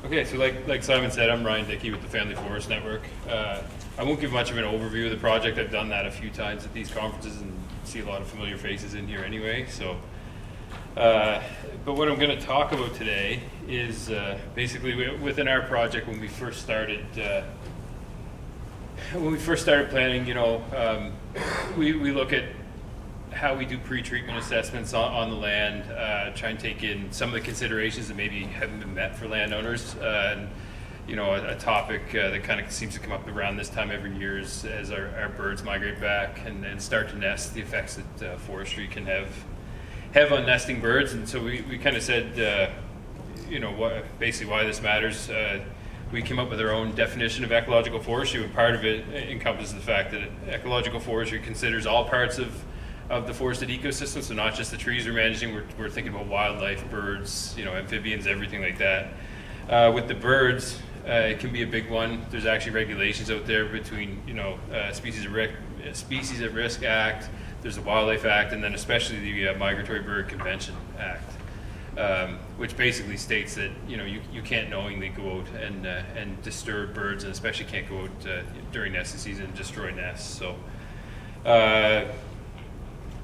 Okay, so like Simon said, I'm Ryan Dickie with the Family Forest Network. I won't give much of an overview of the project. I've done that a few times at these conferences and see a lot of familiar faces in here anyway. So, but what I'm going to talk about today is basically within our project when we first started planning. We look at how we do pre-treatment assessments on the land, try and take in some of the considerations that maybe haven't been met for landowners. And a topic that kind of seems to come up around this time every year is as our birds migrate back and start to nest, the effects that forestry can have on nesting birds. And so we kind of said, basically why this matters. We came up with our own definition of ecological forestry, and part of it encompasses the fact that ecological forestry considers all parts of the forested ecosystem, so not just the trees we're managing. We're thinking about wildlife, birds, amphibians, everything like that. With the birds, it can be a big one. There's actually regulations out there between Species at Risk Act. There's the Wildlife Act, and then especially the Migratory Bird Convention Act, which basically states that you can't knowingly go out and disturb birds, and especially can't go out during nesting season and destroy nests. So.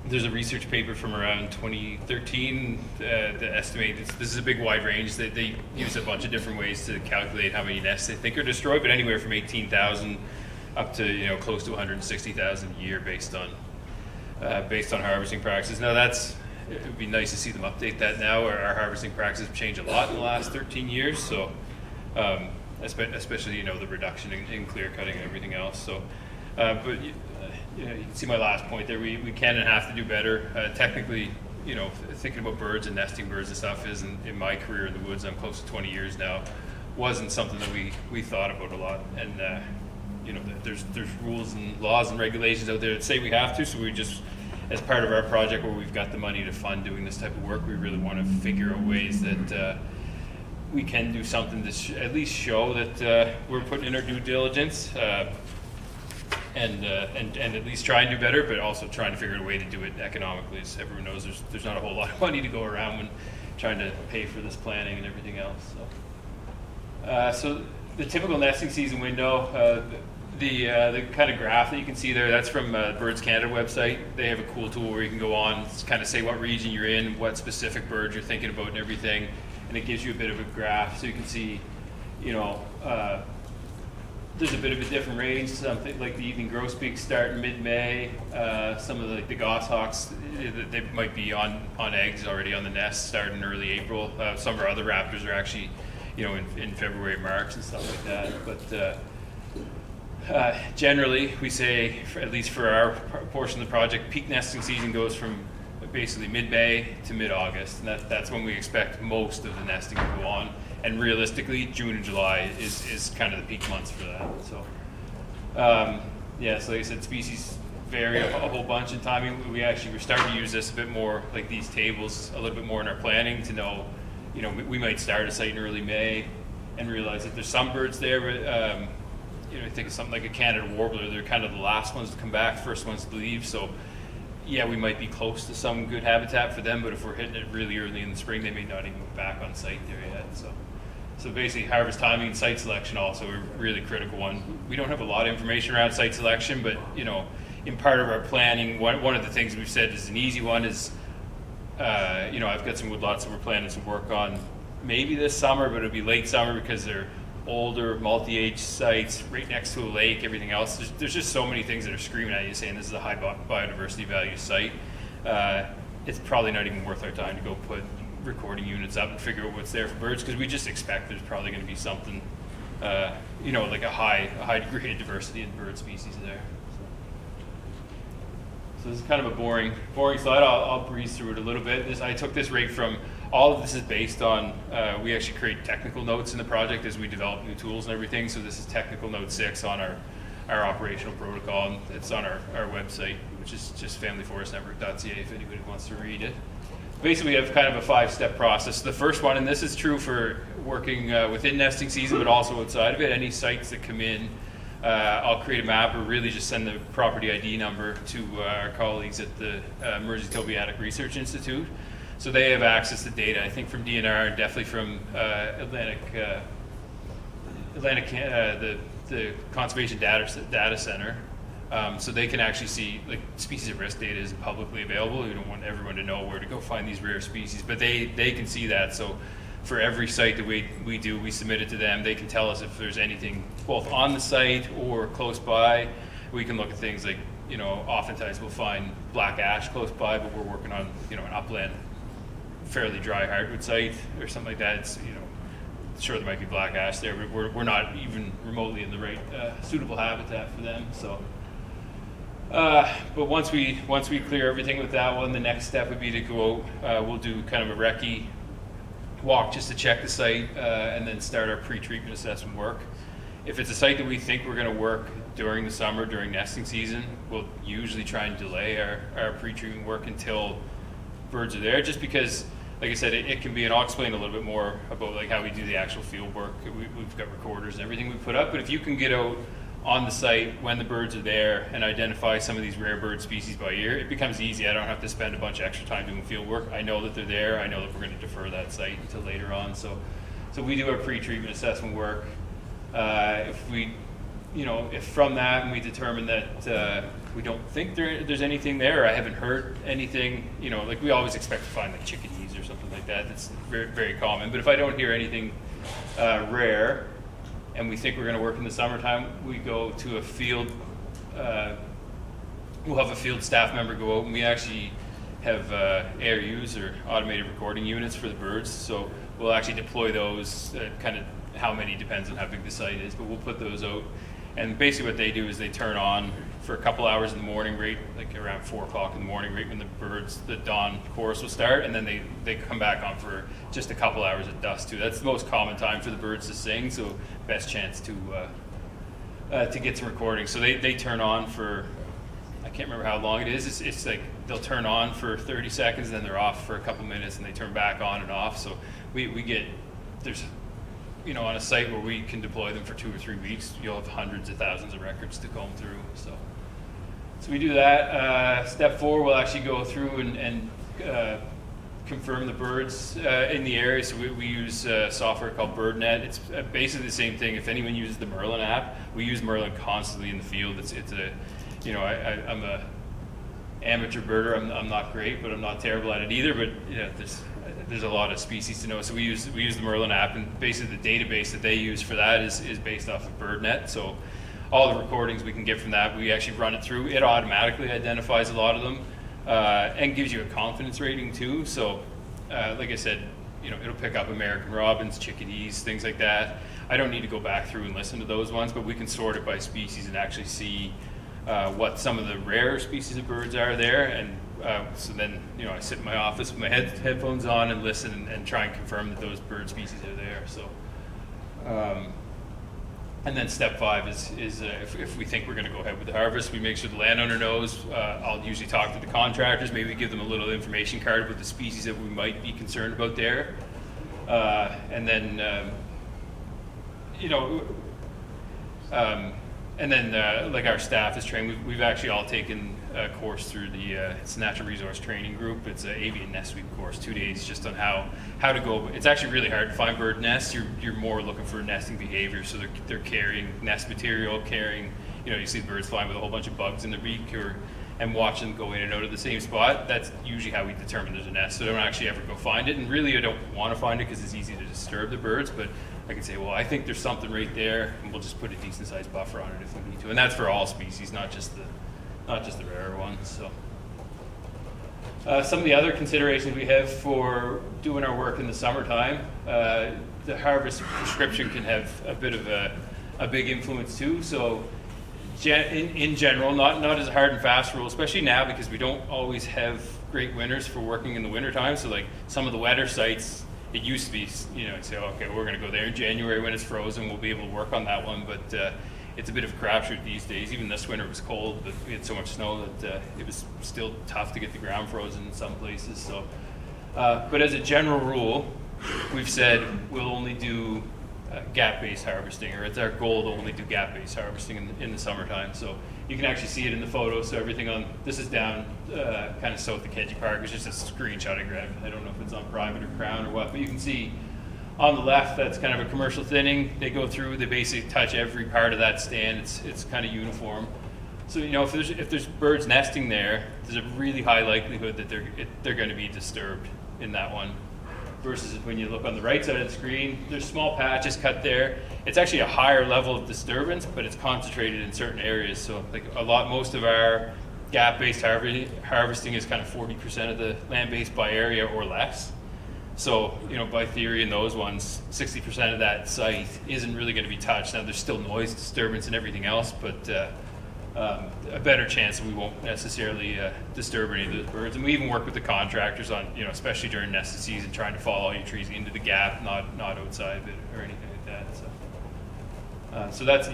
There's a research paper from around 2013 that estimates, this is a big wide range, that they use a bunch of different ways to calculate how many nests they think are destroyed, but anywhere from 18,000 up to close to 160,000 a year based on harvesting practices. Now it would be nice to see them update that now. Our harvesting practices have changed a lot in the last 13 years, so especially the reduction in clear cutting and everything else. So, but you can see my last point there. We can and have to do better. Technically, thinking about birds and nesting birds and stuff is in my career in the woods, I'm close to 20 years now, wasn't something that we thought about a lot. And there's rules and laws and regulations out there that say we have to. So we just, as part of our project where we've got the money to fund doing this type of work, we really want to figure out ways that we can do something to at least show that we're putting in our due diligence. And at least try and do better, but also trying to figure out a way to do it economically. As everyone knows, there's not a whole lot of money to go around when trying to pay for this planning and everything else. So the typical nesting season window, the kind of graph that you can see there, that's from Birds Canada website. They have a cool tool where you can go on, kind of say what region you're in, what specific birds you're thinking about and everything, and it gives you a bit of a graph so you can see, there's a bit of a different range. Something like the evening grosbeaks start in mid-May. Some of the goshawks, they might be on eggs already on the nest starting in early April. Some of our other raptors are actually, in February, March and stuff like that. But generally, we say, at least for our portion of the project, peak nesting season goes from basically mid-May to mid-August, and that's when we expect most of the nesting to go on. And realistically, June and July is kind of the peak months for that. So, so like I said, species vary a whole bunch in timing. We're starting to use this a bit more, like these tables, a little bit more in our planning to know, we might start a site in early May and realize that there's some birds there, but, think of something like a Canada warbler. They're kind of the last ones to come back, first ones to leave. So, yeah, we might be close to some good habitat for them, but if we're hitting it really early in the spring, they may not even be back on site there yet. So basically, harvest timing and site selection also a really critical one. We don't have a lot of information around site selection, but in part of our planning, one of the things we've said is an easy one is, I've got some woodlots that we're planning some work on maybe this summer, but it'll be late summer because they're older, multi-age sites right next to a lake, everything else. There's just so many things that are screaming at you saying this is a high biodiversity value site. It's probably not even worth our time to go put recording units up and figure out what's there for birds, because we just expect there's probably going to be something, like a high degree of diversity in bird species there. So this is kind of a boring slide. I'll breeze through it a little bit. I took this right from, all of this is based on, we actually create technical notes in the project as we develop new tools and everything. So this is technical note 6 on our operational protocol, and it's on our website, which is just familyforestnetwork.ca if anybody wants to read it. Basically, we have kind of a 5-step process. The first one, and this is true for working within nesting season, but also outside of it, any sites that come in, I'll create a map or really just send the property ID number to our colleagues at the Mersey Tobeatic Research Institute. So they have access to data, I think from DNR and definitely from Atlantic the Conservation Data Center, so they can actually see, like, species at risk data isn't publicly available. We don't want everyone to know where to go find these rare species, but they can see that. So for every site that we submit it to them. They can tell us if there's anything both on the site or close by. We can look at things like, oftentimes we'll find black ash close by, but we're working on, an upland, fairly dry hardwood site or something like that. It's, sure there might be black ash there, but we're not even remotely in the right suitable habitat for them. So, but once we clear everything with that one, the next step would be to go out. We'll do kind of a recce walk just to check the site, and then start our pre-treatment assessment work. If it's a site that we think we're going to work during the summer, during nesting season, we'll usually try and delay our pre-treatment work until birds are there, just because, like I said, it can be, and I'll explain a little bit more about like how we do the actual field work. We've got recorders and everything we put up, but if you can get out on the site when the birds are there and identify some of these rare bird species by ear, it becomes easy. I don't have to spend a bunch of extra time doing field work. I know that they're there. I know that we're going to defer that site until later on. So we do our pre-treatment assessment work. If from that and we determine that we don't think there's anything there, or I haven't heard anything, like we always expect to find like chickadees or something like that. That's very, very common. But if I don't hear anything rare, and we think we're going to work in the summertime, we go to a field, we'll have a field staff member go out, and we actually have ARUs, or automated recording units, for the birds. So we'll actually deploy those, kind of how many depends on how big the site is, but we'll put those out. And basically what they do is they turn on for a couple hours in the morning, right, like around 4 o'clock in the morning, right when the dawn chorus will start, and then they come back on for just a couple hours at dusk too. That's the most common time for the birds to sing, so best chance to get some recording. So they turn on for, I can't remember how long it is. It's like they'll turn on for 30 seconds, and then they're off for a couple minutes, and they turn back on and off. So we get, there's, on a site where we can deploy them for 2 or 3 weeks, you'll have hundreds of thousands of records to comb through. So we do that. Step 4, we'll actually go through and confirm the birds in the area. So we use software called BirdNet. It's basically the same thing. If anyone uses the Merlin app, we use Merlin constantly in the field. It's I'm a amateur birder. I'm not great, but I'm not terrible at it either. But there's a lot of species to know. So we use the Merlin app, and basically the database that they use for that is based off of BirdNet. So all the recordings we can get from that, we actually run it through. It automatically identifies a lot of them, and gives you a confidence rating too. So like I said, it'll pick up American robins, chickadees, things like that. I don't need to go back through and listen to those ones, but we can sort it by species and actually see what some of the rare species of birds are there. And so then, I sit in my office with my headphones on and listen and try and confirm that those bird species are there. So, and then step 5 is if we think we're going to go ahead with the harvest, we make sure the landowner knows. I'll usually talk to the contractors, maybe give them a little information card about the species that we might be concerned about there. And then, like our staff is trained. We've actually all taken a course through it's Natural Resource Training Group. It's an avian nest sweep course, 2 days, just on how to go. It's actually really hard to find bird nests. You're more looking for nesting behavior. So they're carrying nest material, you see the birds flying with a whole bunch of bugs in their beak, and watch them go in and out of the same spot. That's usually how we determine there's a nest. So I don't actually ever go find it, and really I don't want to find it because it's easy to disturb the birds, but I can say, well, I think there's something right there, and we'll just put a decent sized buffer on it if we need to. And that's for all species, not just the rarer ones. So some of the other considerations we have for doing our work in the summertime, the harvest prescription can have a bit of a big influence too. So in general, not as a hard and fast rule, especially now because we don't always have great winters for working in the wintertime. So like some of the wetter sites, it used to be, say, okay, we're going to go there in January when it's frozen. We'll be able to work on that one, but it's a bit of a crapshoot these days. Even this winter was cold, but we had so much snow that it was still tough to get the ground frozen in some places. So, but as a general rule, we've said we'll only do gap-based harvesting, or it's our goal to only do gap-based harvesting in the summertime. So you can actually see it in the photo. So everything this is down kind of south of Kedgie Park. It's just a screenshot I grabbed. I don't know if it's on private or crown or what, but you can see On the left, that's kind of a commercial thinning. They go through, they basically touch every part of that stand. It's kind of uniform. So, you know, if there's birds nesting there, there's a really high likelihood that they're going to be disturbed in that one. Versus when you look on the right side of the screen, there's small patches cut there. It's actually a higher level of disturbance, but it's concentrated in certain areas. So like most of our gap-based harvesting is kind of 40% of the land base by area or less. So, you know, by theory in those ones, 60% of that site isn't really going to be touched. Now there's still noise disturbance and everything else, but a better chance that we won't necessarily disturb any of those birds. And we even work with the contractors on, you know, especially during nesting season, trying to follow all your trees into the gap, not outside of it or anything like that. So that's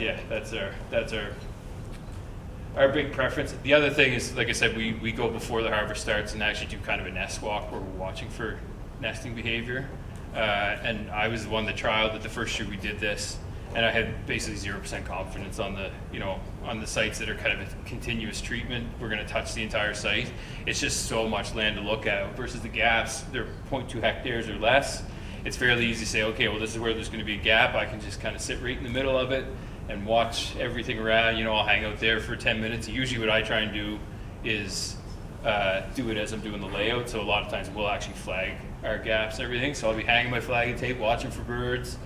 our big preference. The other thing is, like I said, we go before the harvest starts and actually do kind of a nest walk where we're watching for nesting behavior. And I was the one that trialed it the first year we did this. And I had basically 0% confidence on the sites that are kind of a continuous treatment. We're going to touch the entire site. It's just so much land to look at versus the gaps. They're 0.2 hectares or less. It's fairly easy to say, okay, well, this is where there's going to be a gap. I can just kind of sit right in the middle of it and watch everything around. You know, I'll hang out there for 10 minutes. Usually what I try and do is do it as I'm doing the layout. So a lot of times we'll actually flag our gaps and everything. So I'll be hanging my flagging tape, watching for birds.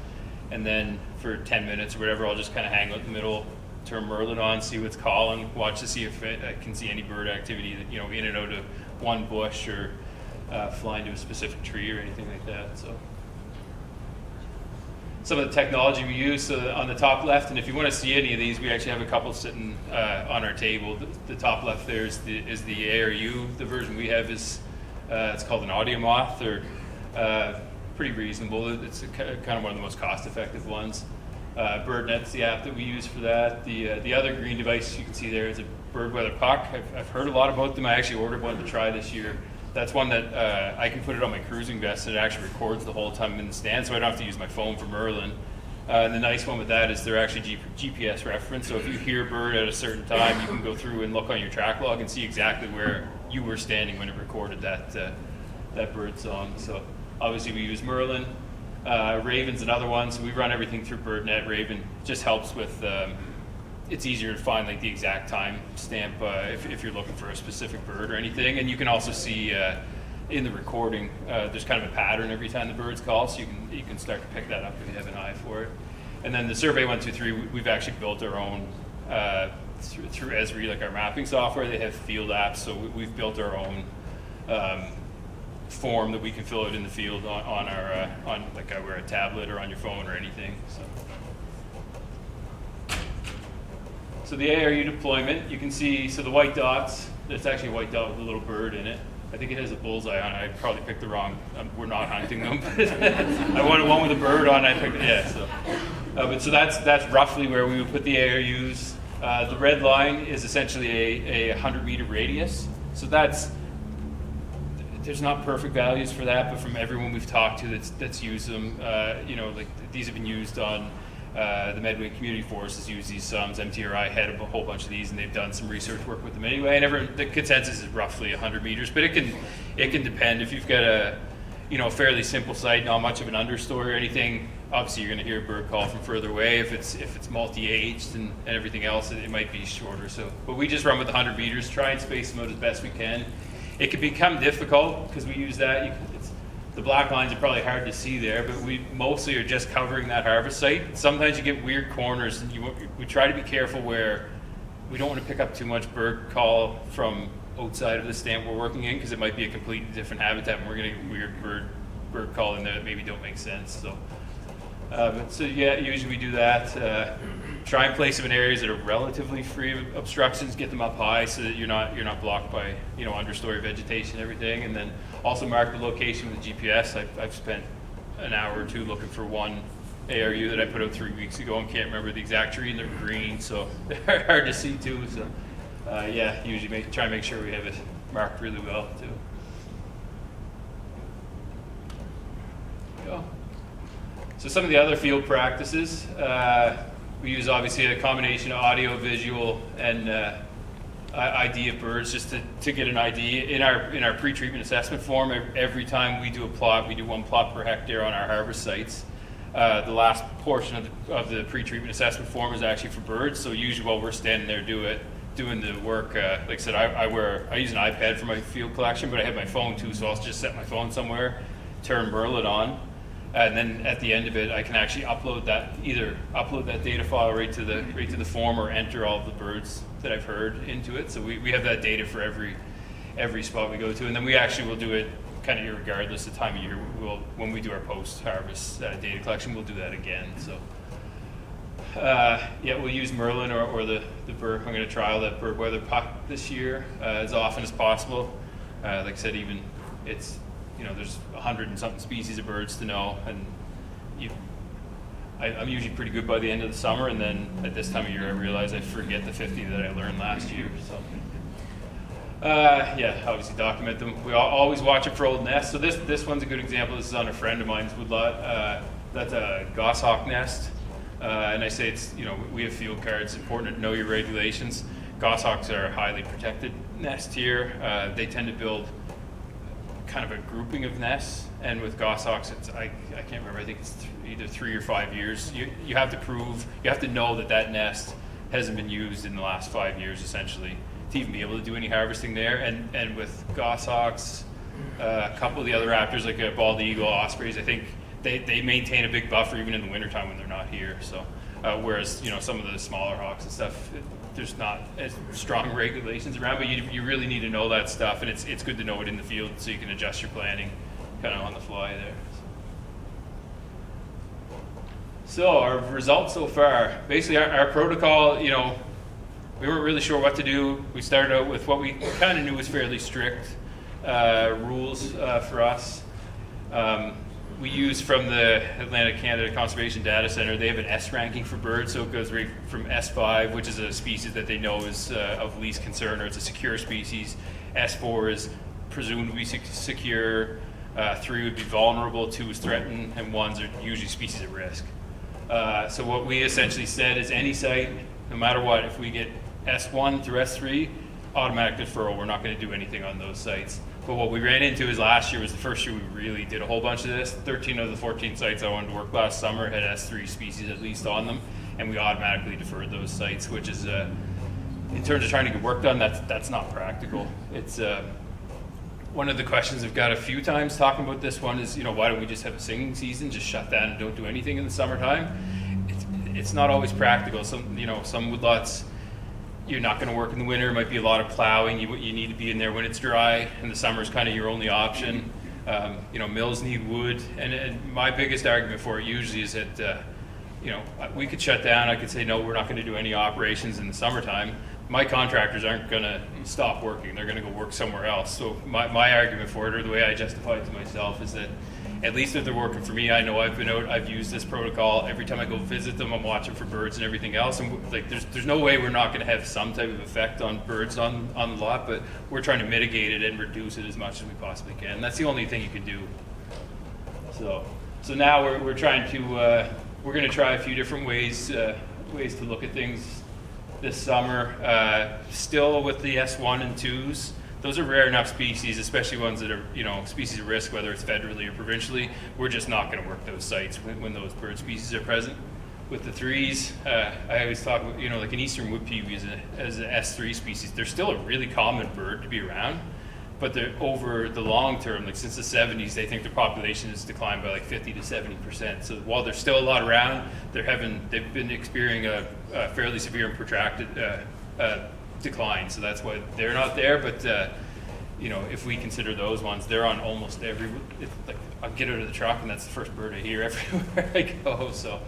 And then for 10 minutes or whatever, I'll just kind of hang out in the middle, turn Merlin on, see what's calling, watch to see if I can see any bird activity that, you know, in and out of one bush or flying to a specific tree or anything like that. So some of the technology we use, so on the top left, and if you want to see any of these, we actually have a couple sitting on our table. The top left there is the ARU. The version we have is it's called an audio moth, or pretty reasonable. It's kind of one of the most cost-effective ones. BirdNet's the app that we use for that. The other green device you can see there is a bird weather puck. I've heard a lot about them. I actually ordered one to try this year. That's one that I can put it on my cruising vest and it actually records the whole time I'm in the stand, so I don't have to use my phone for Merlin. And the nice one with that is they're actually GPS reference, so if you hear a bird at a certain time, you can go through and look on your track log and see exactly where you were standing when it recorded that bird song. So obviously we use Merlin. Raven's another one, so we run everything through BirdNet. Raven just helps with, it's easier to find like the exact time stamp if you're looking for a specific bird or anything. And you can also see in the recording, there's kind of a pattern every time the birds call, so you can start to pick that up if you have an eye for it. And then the Survey 123, we've actually built our own, through Esri, like our mapping software. They have field apps, so we've built our own form that we can fill out in the field on like we're a tablet or on your phone or anything. So the ARU deployment, you can see, so the white dots, there's actually a white dot with a little bird in it. I think it has a bullseye on it. I probably picked the wrong, we're not hunting them, but I wanted one with a bird on it. I picked it, yeah. So that's roughly where we would put the ARUs. The red line is essentially a 100-meter radius. So there's not perfect values for that, but from everyone we've talked to that's used them, you know, like these have been used on the Medway Community Forest has used these sums. MTRI had a whole bunch of these, and they've done some research work with them anyway. And the consensus is roughly 100 meters, but it can depend. If you've got a fairly simple site, not much of an understory or anything, obviously you're going to hear a bird call from further away. If it's multi-aged and everything else, it might be shorter. So, but we just run with 100 meters, try and space them out as best we can. It can become difficult because we use that. The black lines are probably hard to see there, but we mostly are just covering that harvest site. Sometimes you get weird corners, and we try to be careful where we don't want to pick up too much bird call from outside of the stand we're working in, because it might be a completely different habitat, and we're going to get weird bird call in there that maybe don't make sense. So yeah, usually we do that. Try and place them in areas that are relatively free of obstructions, get them up high so that you're not blocked by understory vegetation and everything, and then also mark the location with the GPS. I've spent an hour or two looking for one ARU that I put out 3 weeks ago and can't remember the exact tree, and they're green, so they're hard to see too. So yeah, usually try and make sure we have it marked really well too. There you go. So some of the other field practices. We use obviously a combination of audio, visual, and ID of birds, just to get an ID. In our pre-treatment assessment form, every time we do a plot, we do 1 plot per hectare on our harvest sites. The last portion of the pre-treatment assessment form is actually for birds, so usually while we're standing there doing the work, like I said, I use an iPad for my field collection, but I have my phone too, so I'll just set my phone somewhere, turn Merlin on, and then at the end of it, I can actually either upload that data file right to the form, or enter all of the birds that I've heard into it. So we have that data for every spot we go to, and then we actually will do it kind of regardless of time of year. When we do our post-harvest data collection, we'll do that again. So yeah, we'll use Merlin or the bird. I'm going to trial that bird weather puck this year as often as possible. Like I said, even it's, there's 100 and something species of birds to know, and I'm usually pretty good by the end of the summer, and then at this time of year I realize I forget the 50 that I learned last year. So yeah, obviously document them. We always watch it for old nests. So this one's a good example. This is on a friend of mine's woodlot. That's a goshawk nest, and I say it's, we have field cards. It's important to know your regulations. Goshawks are a highly protected nest here. They tend to build kind of a grouping of nests, and with goshawks, it's I can't remember. I think it's either 3 or 5 years. You have to know that nest hasn't been used in the last 5 years, essentially, to even be able to do any harvesting there. And with goshawks, a couple of the other raptors, like a bald eagle, ospreys, I think they maintain a big buffer even in the wintertime when they're not here. So whereas some of the smaller hawks and stuff, there's not as strong regulations around, but you really need to know that stuff, and it's good to know it in the field so you can adjust your planning kind of on the fly there. So our results so far, basically our protocol, we weren't really sure what to do. We started out with what we kind of knew was fairly strict rules for us. We use from the Atlantic Canada Conservation Data Center. They have an S ranking for birds, so it goes right from S5, which is a species that they know is of least concern, or it's a secure species. S4 is presumed to be secure. 3 would be vulnerable, 2 is threatened, and 1s are usually species at risk. So what we essentially said is any site, no matter what, if we get S1 through S3, automatic deferral. We're not going to do anything on those sites. But what we ran into is last year was the first year we really did a whole bunch of this. 13 of the 14 sites I wanted to work last summer had S3 species at least on them, and we automatically deferred those sites, which is, in terms of trying to get work done, that's not practical. It's one of the questions I've got a few times talking about this one is, why don't we just have a singing season, just shut down and don't do anything in the summertime? It's not always practical. Some woodlots, you're not going to work in the winter. It might be a lot of plowing. You need to be in there when it's dry, and the summer is kind of your only option. Mills need wood, and my biggest argument for it usually is that, we could shut down. I could say, no, we're not going to do any operations in the summertime. My contractors aren't going to stop working. They're going to go work somewhere else. So my argument for it, or the way I justify it to myself, is that at least if they're working for me, I know I've been out, I've used this protocol. Every time I go visit them, I'm watching for birds and everything else. And there's no way we're not going to have some type of effect on birds on the lot, but we're trying to mitigate it and reduce it as much as we possibly can. And that's the only thing you can do. So now we're trying to we're going to try a few different ways to look at things this summer. Still with the S1 and 2s. Those are rare enough species, especially ones that are, species of risk, whether it's federally or provincially. We're just not going to work those sites when those bird species are present. With the 3s, I always talk about, like an eastern wood peewee as an S3 species. They're still a really common bird to be around, but they're over the long term, like since the 70s, they think their population has declined by like 50 to 70%. So while there's still a lot around, they've been experiencing a fairly severe and protracted decline, so that's why they're not there. But if we consider those ones, they're on almost every. I'll get out of the truck and that's the first bird I hear everywhere I go. So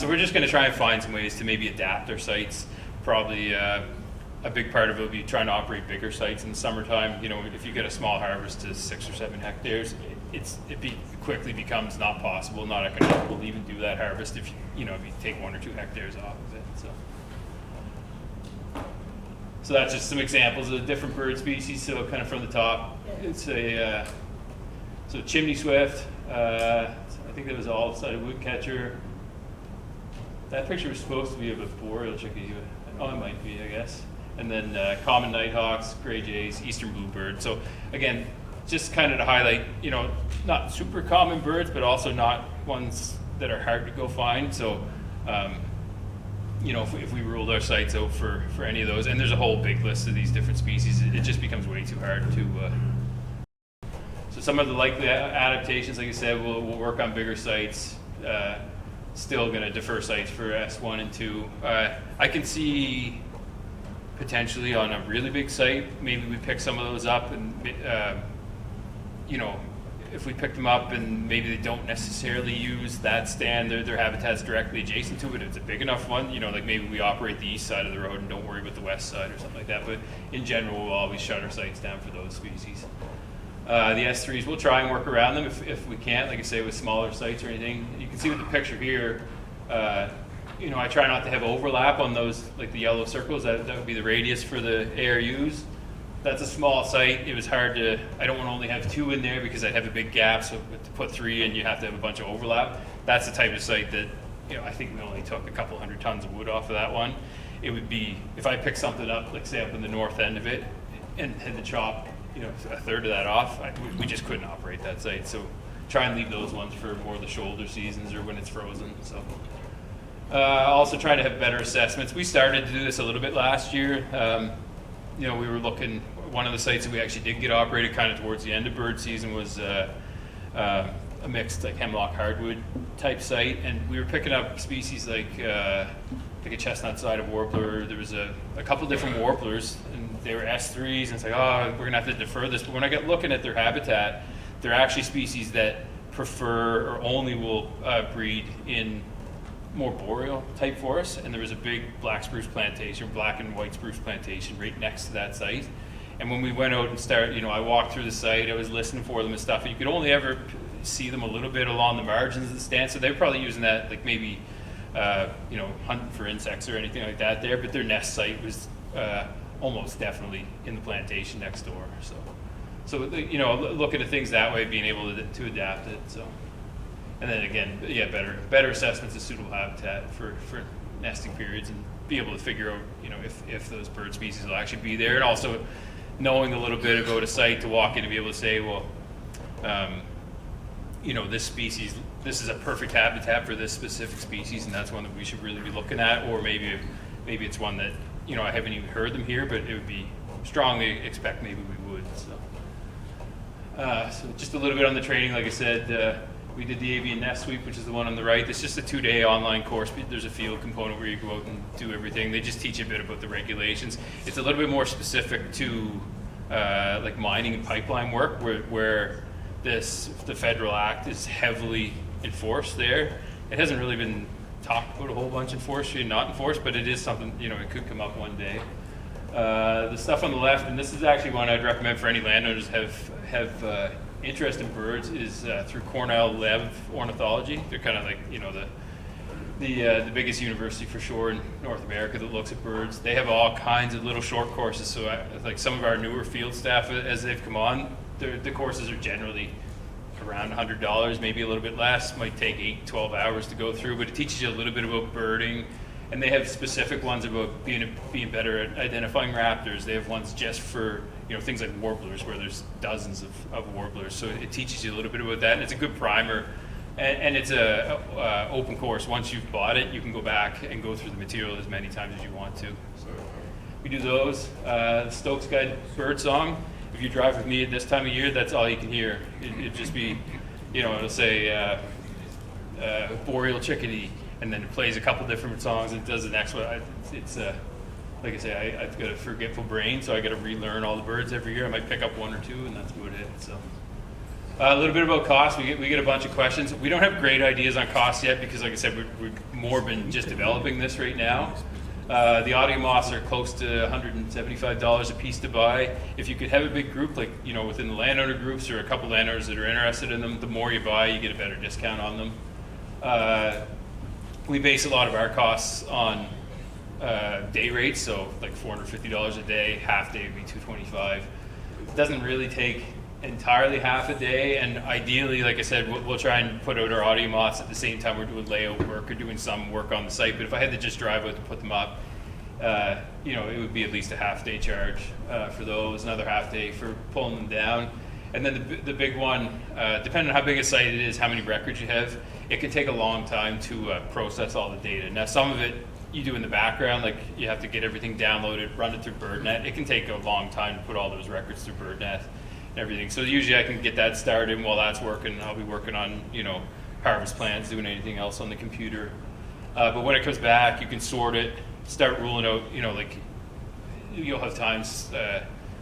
we're just going to try and find some ways to maybe adapt our sites. Probably a big part of it will be trying to operate bigger sites in the summertime. If you get a small harvest to 6 or 7 hectares, it quickly becomes not possible, not economical to even do that harvest if you take 1 or 2 hectares off of it. So that's just some examples of different bird species. So kind of from the top, it's so chimney swift. I think that was all-sided woodcatcher. That picture was supposed to be of a boreal chickadee. Oh, it might be, I guess. and then common nighthawks, gray jays, eastern bluebird. So again, just kind of to highlight, not super common birds, but also not ones that are hard to go find. So, if we ruled our sites out for any of those, and there's a whole big list of these different species, it just becomes way too hard to. So some of the likely adaptations, like I said, we'll work on bigger sites. Still going to defer sites for S1 and 2. I can see potentially on a really big site, maybe we pick some of those up, and if we pick them up and maybe they don't necessarily use that stand, their habitat's directly adjacent to it, it's a big enough one, like maybe we operate the east side of the road and don't worry about the west side or something like that. But in general, we'll always shut our sites down for those species. The S3s, we'll try and work around them if we can't, like I say, with smaller sites or anything. You can see with the picture here, I try not to have overlap on those, like the yellow circles. That would be the radius for the ARUs. That's a small site. It was hard to, I don't want to only have 2 in there because I'd have a big gap, so to put 3 in, you have to have a bunch of overlap. That's the type of site that, I think we only took a couple 100 tons of wood off of that one. It would be, if I pick something up, like say up in the north end of it, and had to chop, a third of that off, we just couldn't operate that site. So try and leave those ones for more of the shoulder seasons or when it's frozen. So also trying to have better assessments. We started to do this a little bit last year. We were looking, one of the sites that we actually did get operated kind of towards the end of bird season was a mixed like hemlock hardwood type site, and we were picking up species like a chestnut-sided warbler. There was a couple different warblers, and they were S3s, and it's like, we're going to have to defer this. But when I got looking at their habitat, they're actually species that prefer or only will breed in more boreal type forests, and there was a big black spruce plantation, black and white spruce plantation right next to that site. And when we went out and started, I walked through the site, I was listening for them and stuff, and you could only ever see them a little bit along the margins of the stand, so they were probably using that like maybe hunting for insects or anything like that there, but their nest site was almost definitely in the plantation next door. So looking at things that way, being able to adapt it. So, and then again, better assessments of suitable habitat for nesting periods, and be able to figure out if those bird species will actually be there, and also knowing a little bit about a site to walk in and be able to say, well, this species, this is a perfect habitat for this specific species, and that's one that we should really be looking at. Or maybe it's one that I haven't even heard them here, but it would be strongly expect maybe we would. So just a little bit on the training. Like I said, we did the avian nest sweep, which is the one on the right. It's just a 2-day online course. There's a field component where you go out and do everything. They just teach you a bit about the regulations. It's a little bit more specific to like mining and pipeline work, where the federal act is heavily enforced there. It hasn't really been talked about a whole bunch in forestry and not enforced, but it is something, it could come up one day. The stuff on the left, and this is actually one I'd recommend for any landowners have interest in birds, is through Cornell Lev Ornithology. They're kind of like, the biggest university for sure in North America that looks at birds. They have all kinds of little short courses. So like some of our newer field staff, as they've come on, the courses are generally around $100, maybe a little bit less. Might take 8-12 hours to go through, but it teaches you a little bit about birding. And they have specific ones about being better at identifying raptors. They have ones just for things like warblers, where there's dozens of warblers. So it teaches you a little bit about that, and it's a good primer. And it's a open course. Once you've bought it, you can go back and go through the material as many times as you want to. So we do those. The Stokes Guide bird song. If you drive with me at this time of year, that's all you can hear. It'd just be, it'll say boreal chickadee, and then it plays a couple different songs and it does the next one. It's like I say, I've got a forgetful brain, so I got to relearn all the birds every year. I might pick up 1 or 2, and that's about it. So a little bit about cost. We get a bunch of questions. We don't have great ideas on cost yet because, like I said, we've more been just developing this right now. The audio moths are close to $175 a piece to buy. If you could have a big group, like within the landowner groups or a couple landowners that are interested in them, the more you buy, you get a better discount on them. We base a lot of our costs on day rates, so like $450 a day, half day would be $225. It doesn't really take entirely half a day, and ideally, like I said, we'll try and put out our audio moths at the same time we're doing layout work or doing some work on the site. But if I had to just drive out to put them up, you know, it would be at least a half-day charge for those, another half-day for pulling them down. And then the big one, depending on how big a site it is, how many records you have, it can take a long time to process all the data. Now, some of it you do in the background, like you have to get everything downloaded, run it through BirdNet. It can take a long time to put all those records through BirdNet and everything. So usually I can get that started, and while that's working, I'll be working on, you know, harvest plans, doing anything else on the computer. But when it comes back, you can sort it, start ruling out, you know, like you'll have times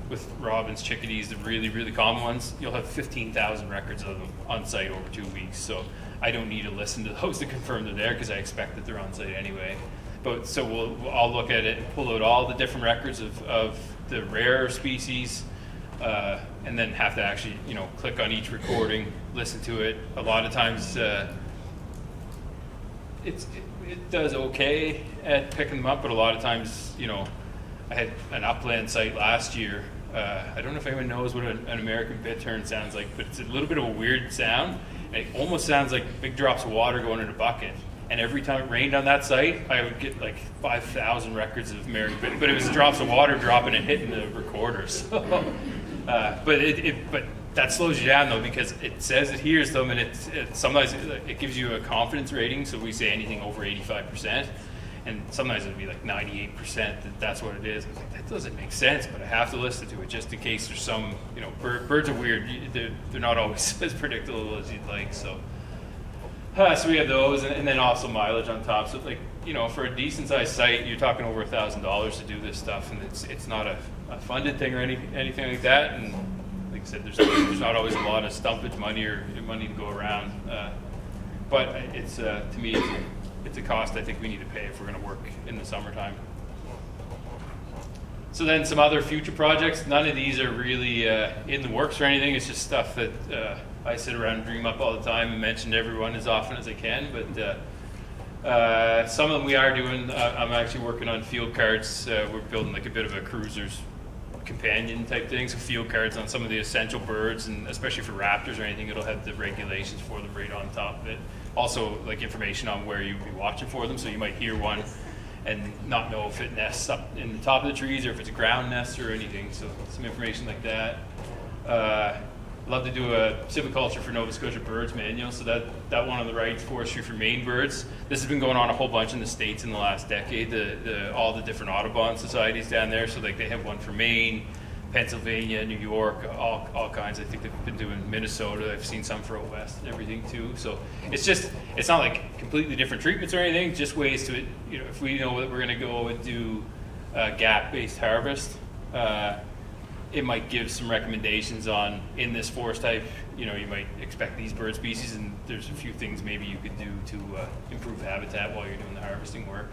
with robins, chickadees, the really, really common ones, you'll have 15,000 records of them on site over 2 weeks. So I don't need to listen to those to confirm they're there because I expect that they're on site anyway. But so I'll look at it and pull out all the different records of the rare species, and then have to actually, you know, click on each recording, listen to it. A lot of times it does okay at picking them up, but a lot of times, you know, I had an upland site last year. I don't know if anyone knows what an American bittern sounds like, but it's a little bit of a weird sound. It almost sounds like big drops of water going in a bucket. And every time it rained on that site, I would get like 5,000 records of American bittern, but it was drops of water dropping and hitting the recorder. So, but that slows you down though, because it says it hears them, and sometimes it gives you a confidence rating. So we say anything over 85%, and sometimes it'd be like 98%. That's what it is. I was like, that doesn't make sense, but I have to listen to it just in case there's some, you know, birds are weird. They're not always as predictable as you'd like. So we have those, and then also mileage on top. So like, you know, for a decent sized site, you're talking over $1,000 to do this stuff, and it's not a funded thing or anything like that. And like I said, there's not always a lot of stumpage money or money to go around. But it's to me, it's a cost I think we need to pay if we're going to work in the summertime. So then some other future projects. None of these are really in the works or anything. It's just stuff that I sit around and dream up all the time and mention to everyone as often as I can. But some of them we are doing. I'm actually working on field cards. We're building like a bit of a cruiser's companion type thing. So field cards on some of the essential birds, and especially for raptors or anything, it'll have the regulations for them right on top of it. Also, like information on where you'd be watching for them. So you might hear one and not know if it nests up in the top of the trees or if it's a ground nest or anything. So some information like that. Love to do a civiculture for Nova Scotia birds manual. So that one on the right, forestry for Maine birds. This has been going on a whole bunch in the States in the last decade. All the different Audubon societies down there. So like they have one for Maine, Pennsylvania, New York, all kinds. I think they've been doing Minnesota. I've seen some for out west and everything too. So it's not like completely different treatments or anything. Just ways to, you know, if we know that we're going to go and do gap-based harvest, it might give some recommendations on in this forest type. You know, you might expect these bird species, and there's a few things maybe you could do to improve habitat while you're doing the harvesting work.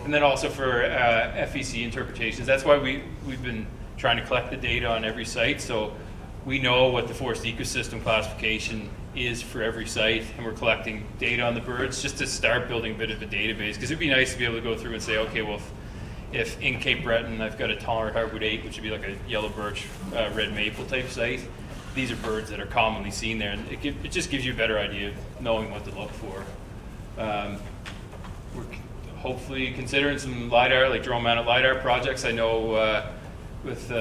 And then also for FEC interpretations. That's why we've been trying to collect the data on every site, so we know what the forest ecosystem classification is for every site, and we're collecting data on the birds just to start building a bit of a database, because it'd be nice to be able to go through and say, okay, well, if in Cape Breton I've got a tolerant hardwood 8, which would be like a yellow birch, red maple type site, these are birds that are commonly seen there, and it just gives you a better idea of knowing what to look for. We're hopefully considering some LiDAR, like drone-mounted LiDAR projects. I know with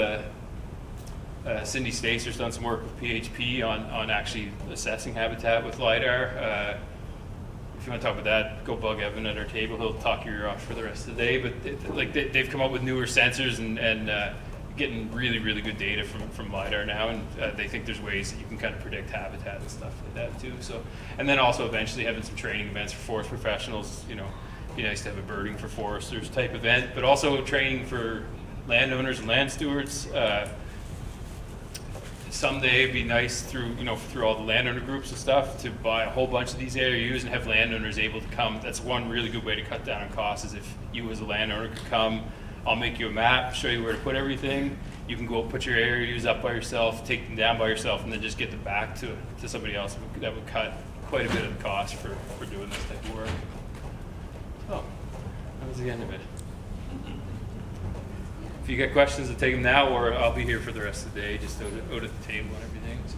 Cindy Stacer's done some work with PHP on actually assessing habitat with LiDAR. If you want to talk about that, go bug Evan at our table. He'll talk your ear off for the rest of the day. But they've come up with newer sensors and getting really, really good data from LiDAR now, and they think there's ways that you can kind of predict habitat and stuff like that too. So, and then also eventually having some training events for forest professionals. You know, it'd be nice to have a birding for foresters type event, but also training for landowners and land stewards. Someday it'd be nice through all the landowner groups and stuff to buy a whole bunch of these ARUs and have landowners able to come. That's one really good way to cut down on costs, is if you as a landowner could come, I'll make you a map, show you where to put everything. You can go put your ARUs up by yourself, take them down by yourself, and then just get them back to somebody else. That would cut quite a bit of the cost for doing this type of work. So that was the end of it. If you got questions, to take them now, or I'll be here for the rest of the day, just out at the table and everything. So.